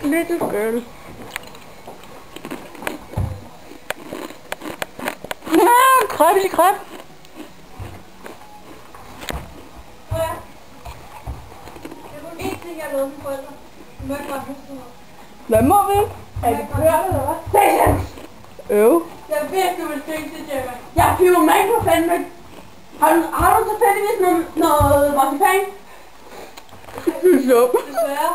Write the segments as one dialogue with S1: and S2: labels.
S1: Little girl. Krebs. Hvad må vi? Er det kørt eller hvad? Øv.
S2: Jeg er virkelig vil tænke til Gemma. Jeg piver mig for fandme. Har du tilfældigvis noget marcipan?
S1: Sup.
S2: Desværre.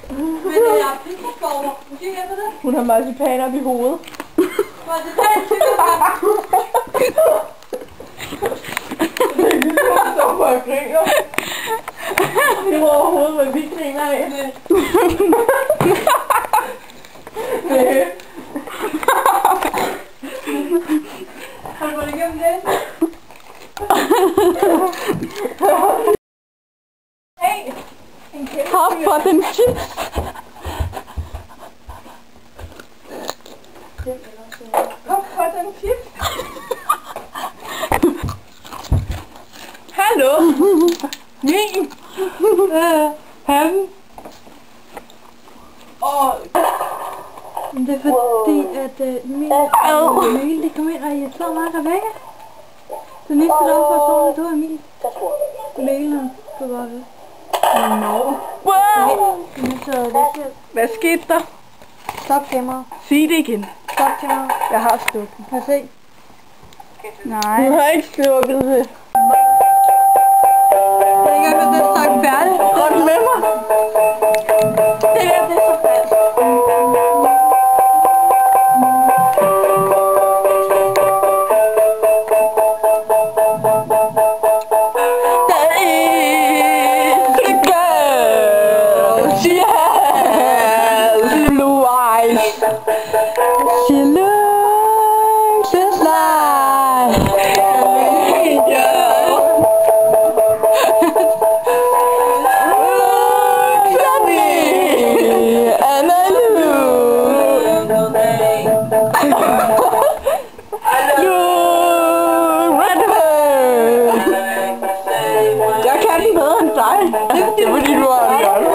S2: Men jeg har pizzaskover. Måske efter det?
S1: Hun har marcipan op i hovedet.
S2: Marcipan,
S1: Så for at griner. Det var overhovedet, hvad vi griner af. Nej.
S2: Har du gået igennem det? Hey!
S1: Hop for den chips.
S2: Hop for den chips.
S1: Hallo. Min. Han.
S2: Og det er fordi, at Emil det kom ind, og jeg slår mig Rebecca. Det næste dag for solen, det var Emil. Emil, han stod bare ved.
S1: Wow.
S2: Hvad
S1: skete der?
S2: Stop kameraet.
S1: Sig det igen.
S2: Stop kameraet.
S1: Jeg har stukket.
S2: Kan jeg se?
S1: Nej. Du har ikke stukket det.
S2: Jeg er ikke engang ved at snakke færdigt.
S1: Går du med mig?
S2: Det er så falsk.
S1: She looks just like an angel. Looks at me and I look right at her. Jeg kan den bedre end dig. Det er fordi du har en hjørne.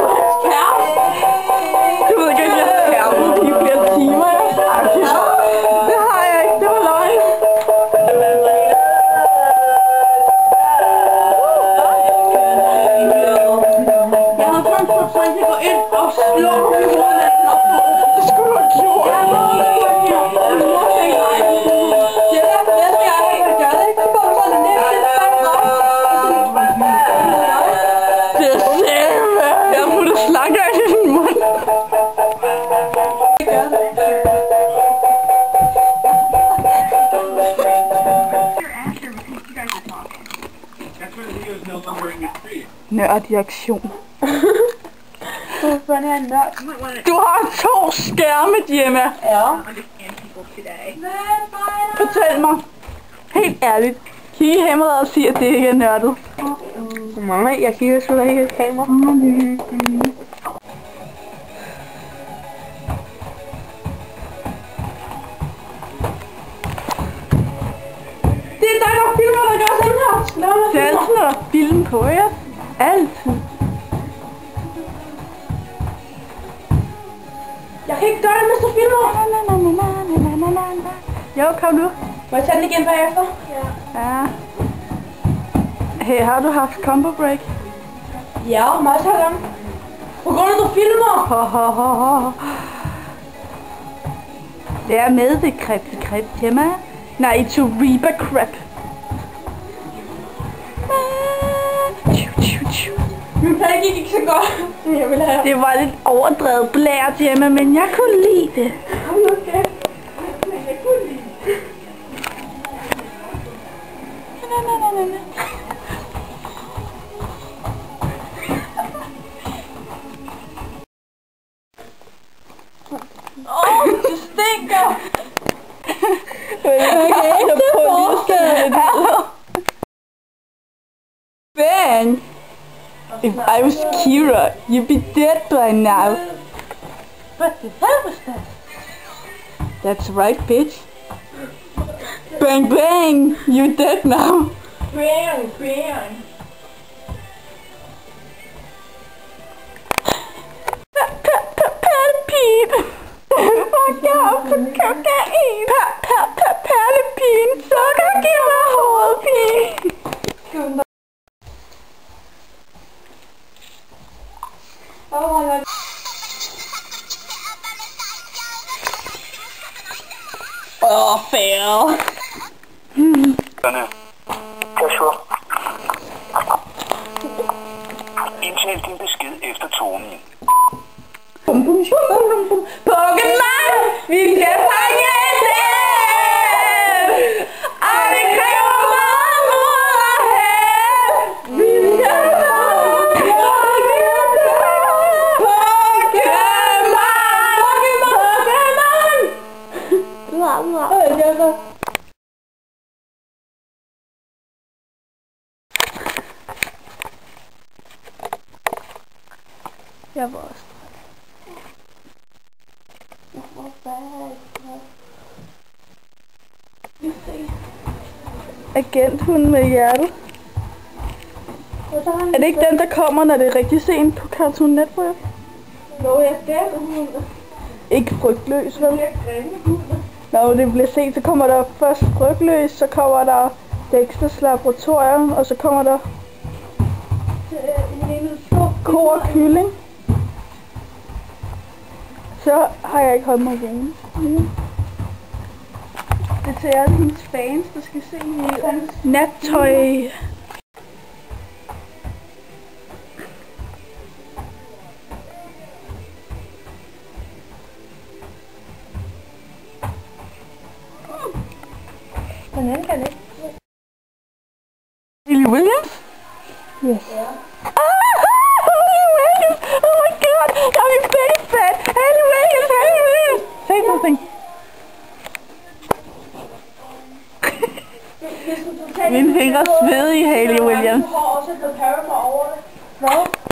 S1: Du ved ikke, at jeg har skærmet i flere timer. Det har jeg ikke, det var løgn.
S2: Jeg havde sådan fået sig til at gå ind og slå i hovedet af den op.
S1: Det skulle du have gjort.
S2: Jeg må ikke næste gang jeg gør det, så får du sådan lidt til
S1: Det er sæbe. Jeg putter slanger i din mund. Nørd i aktion.
S2: Hvorfor er en nørd?
S1: Du har 2 skærme, Gemma.
S2: Ja.
S1: Fortæl mig. Helt ærligt. Kig i kameraet og sig, at det ikke er nørdet.
S2: Nej, jeg kigger sgu da ikke i kamera. Det er dig, der filmer, der gør sådan her.
S1: Det er altid, når der er film på, ja. Altid.
S2: Jeg kan ikke gøre det, mens du filmer.
S1: Jo, kom nu.
S2: Må jeg tage den igen bagefter?
S1: Ja. Hey, har du haft combo break?
S2: Ja, masser af gange. På grund af, du filmer.
S1: Det er med det kreb, Gemma. Nej, to Reba crap.
S2: Min plan gik ikke så godt, som jeg ville have.
S1: Det var lidt overdrevet blært, Gemma, men jeg kunne lide det.
S2: Okay. Jeg kunne lide det. Det stinker!
S1: Ben, if I was Kira, you'd be dead by now.
S2: What the hell was that?
S1: That's right, bitch. Bang bang, you're dead now.
S2: Bang, bang.
S1: Perlepin. Fuck off for kokain. Perlepin, sukker giver mig hovedpine. Fail.
S3: Joshua. Indtal din besked efter tonen.
S1: Pokémon, vi skal fange dem! Og det kræver meget mod og held! Vi skal fange Pokémon! Jeg var også. Agenthunden med hjertet. Er det ikke den, der kommer, når det er rigtig sent på Cartoon Network?
S2: Nå, jeg skal hun.
S1: Ikke frygtløs, vel? Når det bliver sent, så kommer der først frygtløs, så kommer der Dexters Laboratorium, og så kommer der ko og kylling. Så har jeg ikke holdt mig vågen. Det er til alle hendes fans, der skal se nattøj.
S2: Hvordan kan det?
S1: Hayley Williams?
S2: Yes.
S1: Hayley Williams! Oh my god! I'm a big fan! Hayley Williams! Hayley Williams! Say something! Mine fingre er svedige, Hayley Williams.
S2: Du har også et par over det. Hvad?